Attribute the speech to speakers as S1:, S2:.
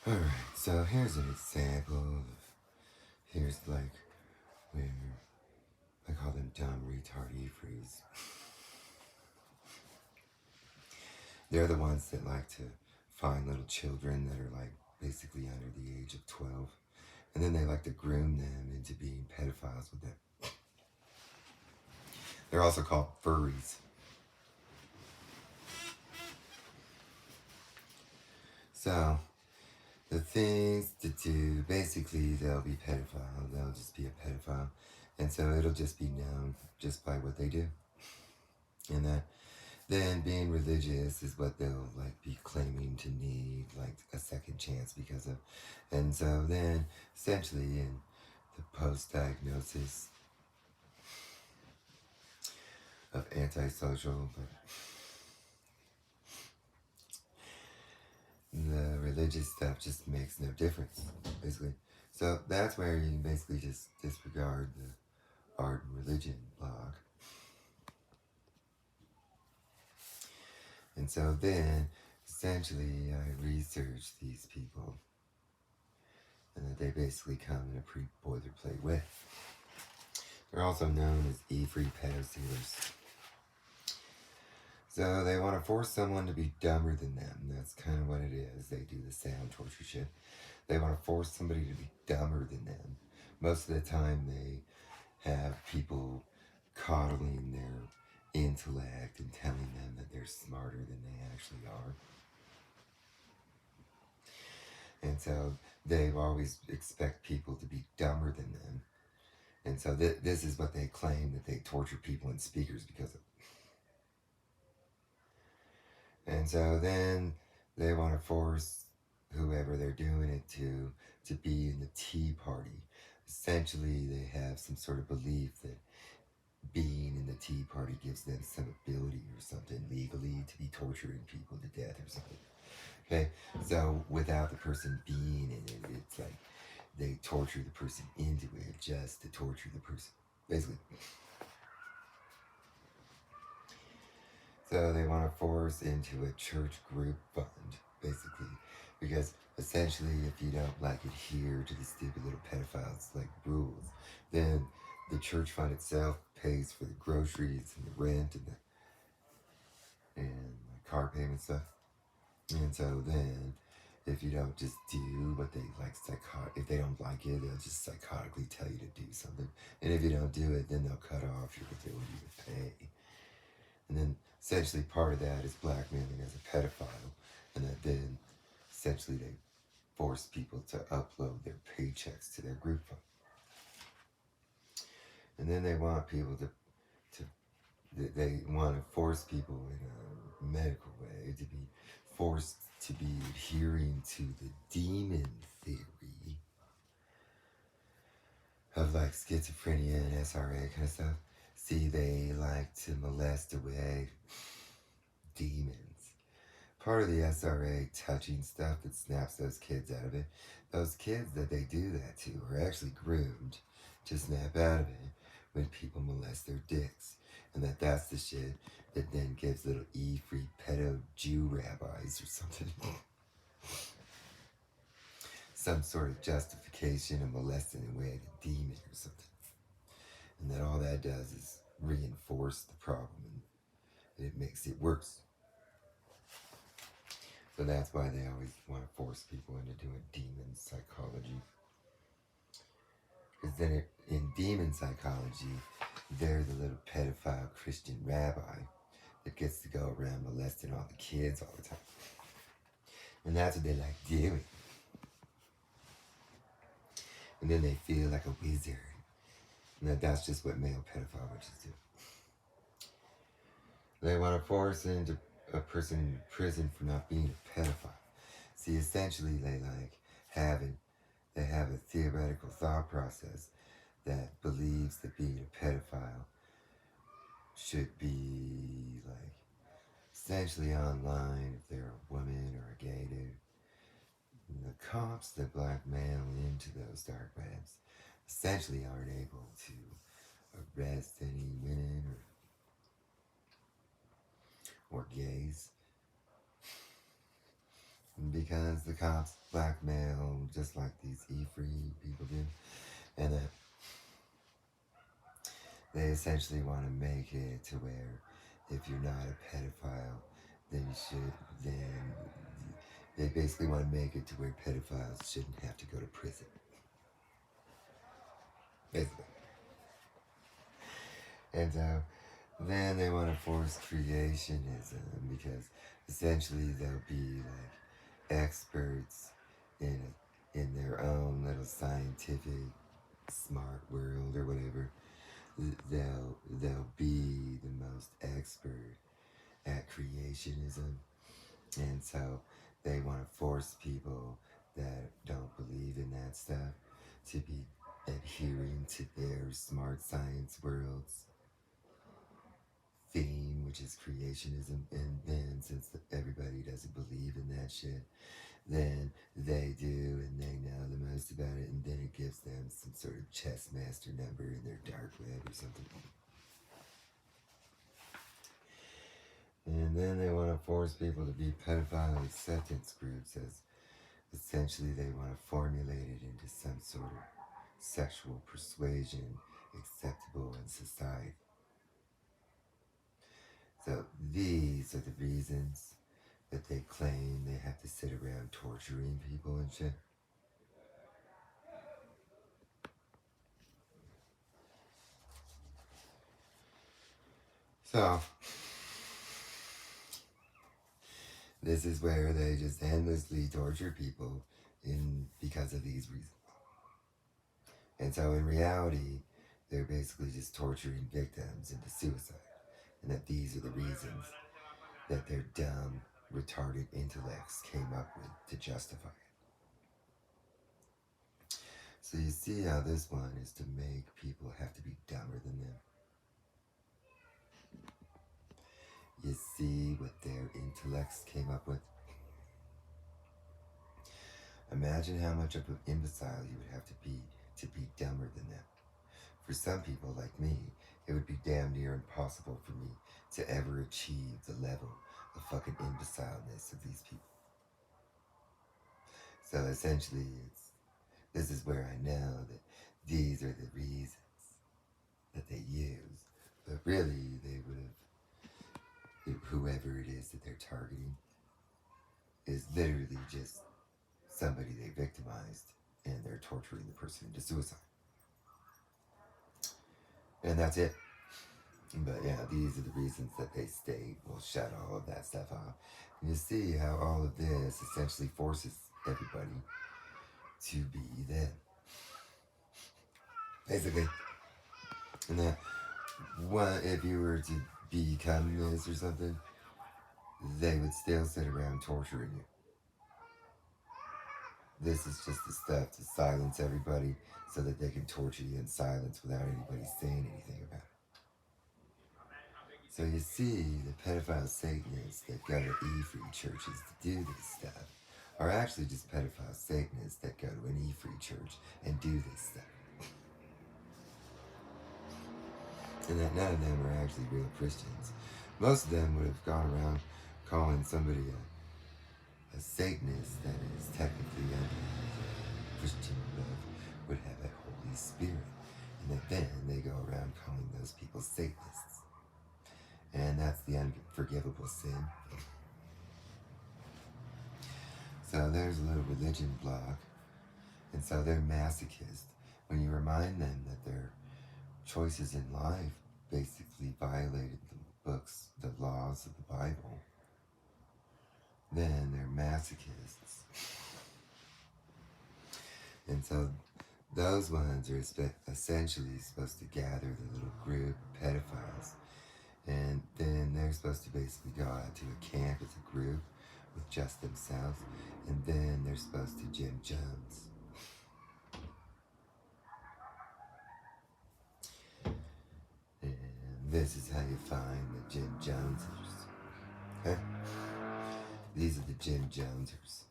S1: Alright, so here's an example of, here's like where I call them dumb retard e-frees. They're the ones that like to find little children that are like basically under the age of 12, and then they like to groom them into being pedophiles with them. They're also called furries. So, the things to do, basically they'll be pedophile, they'll just be a pedophile, and so it'll just be known just by what they do. And that then being religious is what they'll like be claiming to need like a second chance because of. And so then essentially in the post-diagnosis of antisocial, but the religious stuff just makes no difference, basically. So that's where you basically just disregard the art and religion blog. And so then, essentially, I researched these people, and that they basically come in a pretty boilerplate way. They're also known as E-free pedo sealers. So they want to force someone to be dumber than them. That's kind of what it is. They do the sound torture shit. They want to force somebody to be dumber than them. Most of the time they have people coddling their intellect and telling them that they're smarter than they actually are. And so they always expect people to be dumber than them. And so this is what they claim that they torture people and speakers because of. And so then they want to force whoever they're doing it to be in the Tea Party. Essentially, they have some sort of belief that being in the Tea Party gives them some ability or something legally to be torturing people to death or something. Okay, so without the person being in it, it's like they torture the person into it just to torture the person, basically. So they want to force into a church group fund, basically, because essentially if you don't like adhere to the stupid little pedophiles like rules, then the church fund itself pays for the groceries and the rent and the car payment stuff. And so then if you don't just do what they like, if they don't like it, they'll just psychotically tell you to do something. And if you don't do it, then they'll cut off your ability to pay. And then essentially part of that is blackmailing as a pedophile. And that then essentially they force people to upload their paychecks to their group fund. And then they want people they want to force people in a medical way to be forced to be adhering to the demon theory of like schizophrenia and SRA kind of stuff. See, they like to molest away demons. Part of the SRA touching stuff that snaps those kids out of it, those kids that they do that to are actually groomed to snap out of it when people molest their dicks. And that's the shit that then gives little E-free pedo Jew rabbis or something some sort of justification of molesting away a demon or something. And that all that does is reinforce the problem and it makes it worse. So that's why they always want to force people into doing demon psychology. Because then in demon psychology, they're the little pedophile Christian rabbi that gets to go around molesting all the kids all the time. And that's what they like doing. And then they feel like a wizard. And that's just what male pedophile witches do. They want to force into a person in prison for not being a pedophile. See, essentially they have a theoretical thought process that believes that being a pedophile should be like essentially online if they're a woman or a gay dude. And the cops that blackmail into those dark webs essentially aren't able to arrest any women or gays because the cops blackmail just like these E-free people do, and they essentially want to make it to where if you're not a pedophile, then then they basically want to make it to where pedophiles shouldn't have to go to prison. Basically. And then they want to force creationism because essentially they'll be like experts in in their own little scientific smart world or whatever. They'll be the most expert at creationism, and so they want to force people that don't believe in that stuff to be adhering to their smart science world's theme, which is creationism. And then, since everybody doesn't believe in that shit, then they do, and they know the most about it, and then it gives them some sort of chess master number in their dark web or something. And then they want to force people to be pedophile acceptance groups, as essentially they want to formulate it into some sort of sexual persuasion acceptable in society. So these are the reasons that they claim they have to sit around torturing people and shit. So this is where they just endlessly torture people because of these reasons. And so in reality, they're basically just torturing victims into suicide. And that these are the reasons that their dumb, retarded intellects came up with to justify it. So you see how this one is to make people have to be dumber than them. You see what their intellects came up with? Imagine how much of an imbecile you would have to be dumber than them. For some people like me, it would be damn near impossible for me to ever achieve the level of fucking imbecileness of these people. So essentially, this is where I know that these are the reasons that they use. But really, they would have, whoever it is that they're targeting is literally just somebody they victimized, and they're torturing the person into suicide. And that's it. But yeah, these are the reasons that they state will shut all of that stuff off. And you see how all of this essentially forces everybody to be them. Basically. And that if you were to become this or something, they would still sit around torturing you. This is just the stuff to silence everybody so that they can torture you in silence without anybody saying anything about it. So you see, the pedophile Satanists that go to E-free churches to do this stuff are actually just pedophile Satanists that go to an E-free church and do this stuff. And that none of them are actually real Christians. Most of them would have gone around calling somebody a Satanist that is technically under Christian love would have a Holy Spirit. And that then they go around calling those people Satanists. And that's the unforgivable sin. So there's a little religion block. And so they're masochists. When you remind them that their choices in life basically violated the laws of the Bible, then they're masochists. And so those ones are essentially supposed to gather the little group of pedophiles, and then they're supposed to basically go out to a camp as a group with just themselves, and then they're supposed to Jim Jones. And this is how you find the Jim Jonesers. Okay? These are the Jim Jonesers.